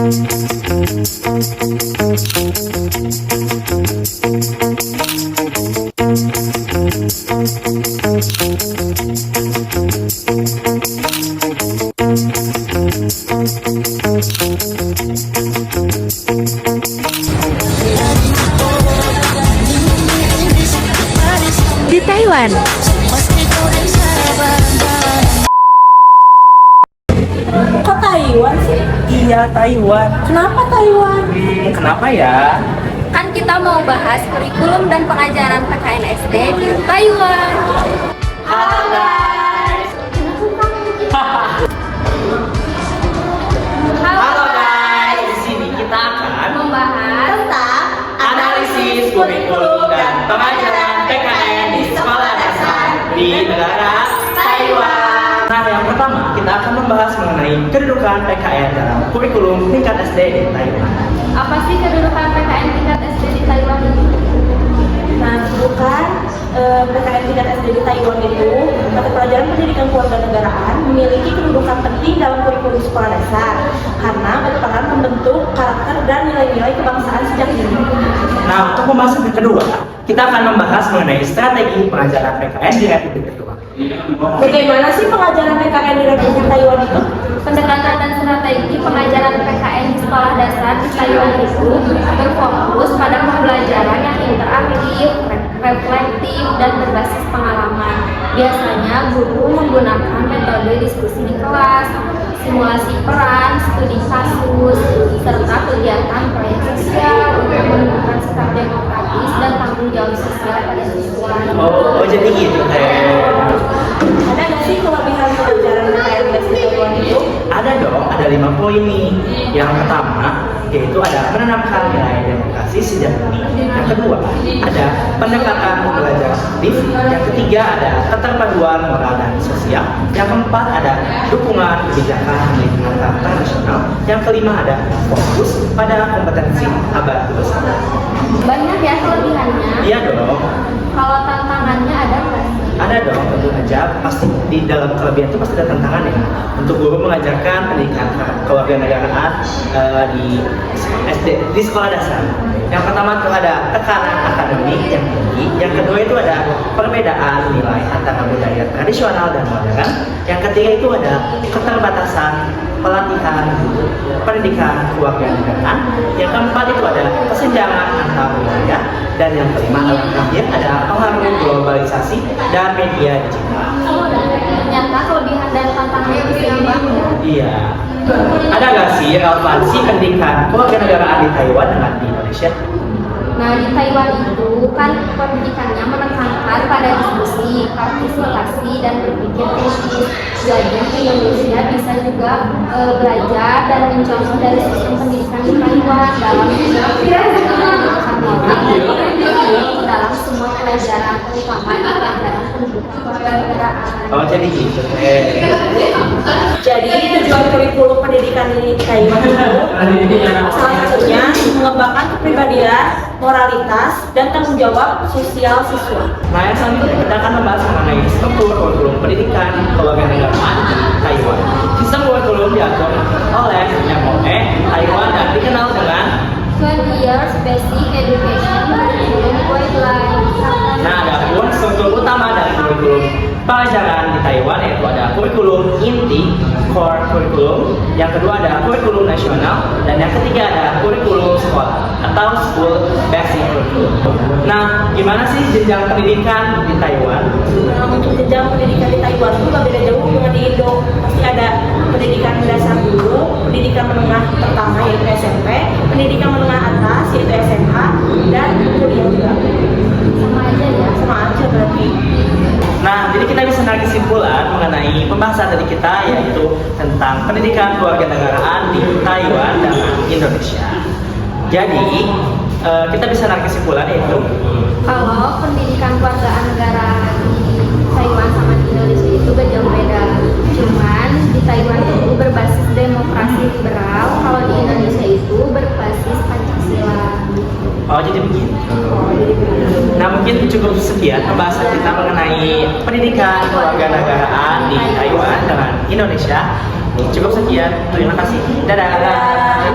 Di Taiwan. Kok Taiwan sih? Iya, Taiwan. Kenapa Taiwan? Kenapa ya? Kan kita mau bahas kurikulum dan pengajaran PKN SD di Taiwan. Halo guys. Halo guys. Di sini kita akan Membahas Tentang analisis kurikulum dan pengajaran PKN di sekolah dasar di negara Taiwan. Nah, yang pertama kita akan membahas mengenai kedudukan PKN dalam kurikulum tingkat SD di Taiwan. apa sih kedudukan PKN tingkat SD di Taiwan ini? Nah, bukan PKN tingkat SD di Taiwan itu, mata pelajaran pendidikan kewarganegaraan memiliki kedudukan penting dalam kurikulum sekolah dasar karena berperan membentuk karakter dan nilai-nilai kebangsaan sejak dini. Nah, untuk pembahasan yang kedua, kita akan membahas mengenai strategi pengajaran PKN di Republik Taiwan. Bagaimana sih pengajaran PKN di Republik Taiwan itu? Pendekatan dan strategi pengajaran PKN di sekolah dasar di Taiwan itu berfokus pada pembelajaran yang interaktif, reflektif, dan berbasis pengalaman. Biasanya guru menggunakan metode diskusi di kelas, simulasi peran, studi kasus, serta kegiatan proyek sosial untuk menunjukkan sikap demokratis dan tanggung jawab sosial pada siswa. Oh, jadi gitu. Ada nggak sih kelebihan pelajaran PKN di Taiwan itu? Ada dong, ada 5 poin nih. Yang pertama, yaitu ada menanamkan nilai demokrasi sejak dini. Yang kedua, ada pendekatan pembelajaran aktif. Yang ketiga, ada keterpaduan moral dan sosial. Yang keempat, ada dukungan kebijakan lingkungan antar nasional. Yang kelima, ada fokus pada kompetensi abad bersama. Banyak ya kelebihannya. Iya dong. Kalau tantangannya ada nggak sih? Ada dong, tentu aja. Pasti di dalam kelebihan itu pasti ada tantangan ya. Untuk guru mengajarkan pendidikan kewarganegaraan di SD, di sekolah dasar. Yang pertama itu ada tekanan akademik yang tinggi. Yang kedua itu ada perbedaan nilai antara budaya tradisional dan modern. Yang ketiga itu ada keterbatasan pelatihan pendidikan kewarganegaraan. Yang keempat itu ada kesenjangan antar wilayah. Dan yang kelima terakhir ada pengaruh globalisasi dan media digital. Ternyata kelebihan dan tantangannya itu seimbang ya. Iya. Ada nggak sih relevansi pendidikan kewarganegaraan di Taiwan dengan di Indonesia? Nah, di Taiwan itu kan pendidikannya menekankan pada diskusi, partisipasi, dan berpikir kritis. Jadi di Indonesia bisa juga belajar dan mencontoh dari sistem pendidikan di Taiwan dalam pendidikan moral dalam semua pelajaran, terutama di pelajaran pendidikan kewarganegaraan. Oh, jadi gitu. Jadi tujuan kurikulum pendidikan di Taiwan itu salah satunya mengembangkan kepribadian, moralitas, dan tanggung jawab sosial siswa. Nah, yang selanjutnya kita akan membahas mengenai struktur kurikulum pendidikan kewarganegaraan di Taiwan. Sistem kurikulum diatur oleh MOE Taiwan dan dikenal dengan 20 years basic education curriculum guideline. Nah, ada pun struktur utama dari kurikulum pelajaran di Taiwan yaitu ada kurikulum inti core kurikulum, yang kedua ada kurikulum nasional, dan yang ketiga ada kurikulum sekolah atau school basic kurikulum. Nah, gimana sih jenjang pendidikan di Taiwan? Nah, untuk jenjang pendidikan di Taiwan itu gak beda jauh dengan di Indo. Pasti ada pendidikan dasar dulu, pendidikan menengah pertama yaitu SMP, pendidikan menengah atas yaitu SMA, dan kuliah juga. Sama aja ya. Sama aja berarti. Nah, jadi kita bisa narik kesimpulan mengenai pembahasan dari kita yaitu tentang pendidikan kewarganegaraan di Taiwan dan Indonesia. Jadi, kita bisa narik kesimpulan yaitu Kalau pendidikan kewarganegaraan di Taiwan sama di Indonesia itu gak jauh beda. Cuman di Taiwan itu berbasis demokrasi liberal, kalau di Indonesia itu berbasis Pancasila. oh jadi begitu. Nah, mungkin cukup sekian pembahasan kita mengenai pendidikan kewarganegaraan di Taiwan dengan Indonesia. Cukup sekian. Terima kasih. Dadah.